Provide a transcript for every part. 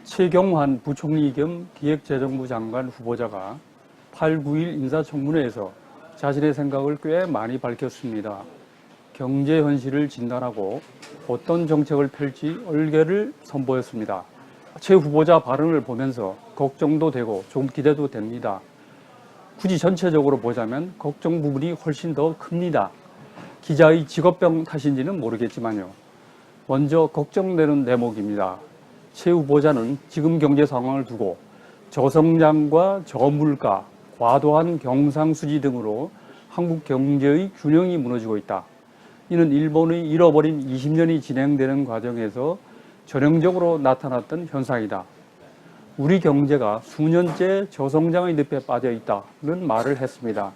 최경환 부총리 겸 기획재정부 장관 후보자가 8-9일 인사청문회에서 자신의 생각을 꽤 많이 밝혔습니다. 경제 현실을 진단하고 어떤 정책을 펼지 얼개를 선보였습니다. 최 후보자 발언을 보면서 걱정도 되고 좀 기대도 됩니다. 굳이 전체적으로 보자면 걱정 부분이 훨씬 더 큽니다. 기자의 직업병 탓인지는 모르겠지만요. 먼저 걱정되는 대목입니다. 최 후보자는 지금 경제 상황을 두고 저성장과 저물가, 과도한 경상수지 등으로 한국 경제의 균형이 무너지고 있다. 이는 일본의 잃어버린 20년이 진행되는 과정에서 전형적으로 나타났던 현상이다. 우리 경제가 수년째 저성장의 늪에 빠져 있다는 말을 했습니다.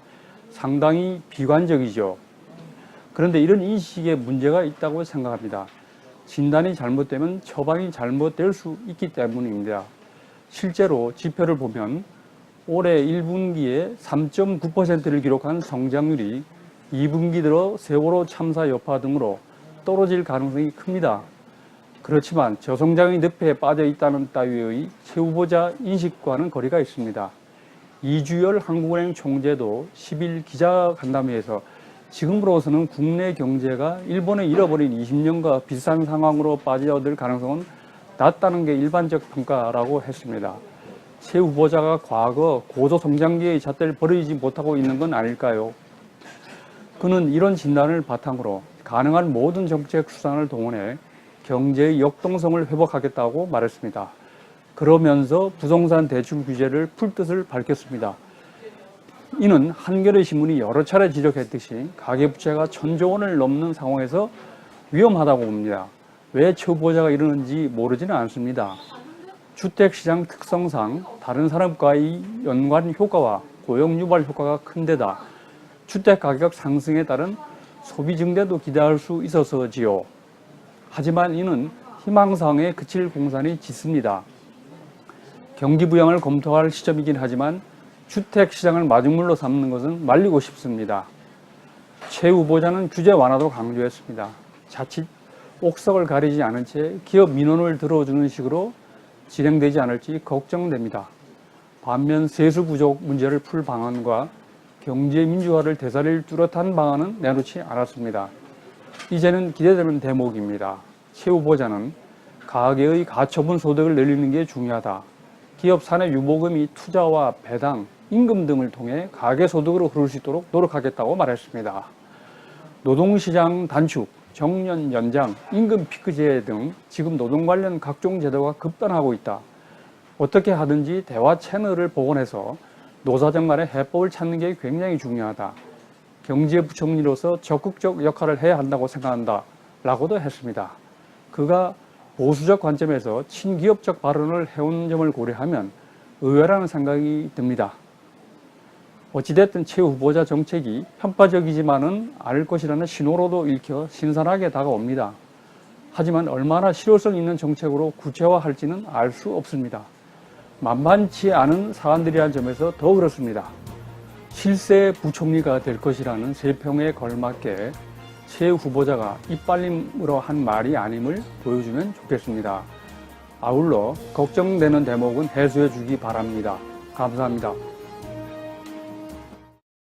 상당히 비관적이죠. 그런데 이런 인식에 문제가 있다고 생각합니다. 진단이 잘못되면 처방이 잘못될 수 있기 때문입니다. 실제로 지표를 보면 올해 1분기에 3.9%를 기록한 성장률이 2분기 들어 세월호 참사 여파 등으로 떨어질 가능성이 큽니다. 그렇지만 저성장의 늪에 빠져 있다는 따위의 최 후보자 인식과는 거리가 있습니다. 이주열 한국은행 총재도 10일 기자간담회에서 지금으로서는 국내 경제가 일본의 잃어버린 20년과 비슷한 상황으로 빠져들 가능성은 낮다는 게 일반적 평가라고 했습니다. 최 후보자가 과거 고도성장기의 잣대를 버리지 못하고 있는 건 아닐까요? 그는 이런 진단을 바탕으로 가능한 모든 정책 수단을 동원해 경제의 역동성을 회복하겠다고 말했습니다. 그러면서 부동산 대출 규제를 풀 뜻을 밝혔습니다. 이는 한겨레 신문이 여러 차례 지적했듯이 가계부채가 1,000조 원을 넘는 상황에서 위험하다고 봅니다. 왜 최 후보자가 이러는지 모르지는 않습니다. 주택시장 특성상 다른 산업과의 연관 효과와 고용 유발 효과가 큰 데다 주택가격 상승에 따른 소비 증대도 기대할 수 있어서지요. 하지만 이는 희망사항에 그칠 공산이 짙습니다. 경기 부양을 검토할 시점이긴 하지만 주택시장을 마중물로 삼는 것은 말리고 싶습니다. 최 후보자는 규제 완화도 강조했습니다. 자칫 옥석을 가리지 않은 채 기업 민원을 들어주는 식으로 진행되지 않을지 걱정됩니다. 반면 세수 부족 문제를 풀 방안과 경제 민주화를 되살릴 뚜렷한 방안은 내놓지 않았습니다. 이제는 기대되는 대목입니다. 최 후보자는 가계의 가처분 소득을 늘리는 게 중요하다. 기업 사내 유보금이 투자와 배당, 임금 등을 통해 가계소득으로 흐를 수 있도록 노력하겠다고 말했습니다. 노동시장 단축, 정년 연장, 임금 피크제 등 지금 노동 관련 각종 제도가 급변하고 있다. 어떻게 하든지 대화 채널을 복원해서 노사정 간의 해법을 찾는 게 굉장히 중요하다. 경제부총리로서 적극적 역할을 해야 한다고 생각한다. 라고도 했습니다. 그가 보수적 관점에서 친기업적 발언을 해온 점을 고려하면 의외라는 생각이 듭니다. 어찌됐든 최 후보자 정책이 편파적이지만은 않을 것이라는 신호로도 읽혀 신선하게 다가옵니다. 하지만 얼마나 실효성 있는 정책으로 구체화할지는 알 수 없습니다. 만만치 않은 사안들이라는 점에서 더 그렇습니다. 실세 부총리가 될 것이라는 세평에 걸맞게 최 후보자가 이빨림으로 한 말이 아님을 보여주면 좋겠습니다. 아울러 걱정되는 대목은 해소해 주기 바랍니다. 감사합니다.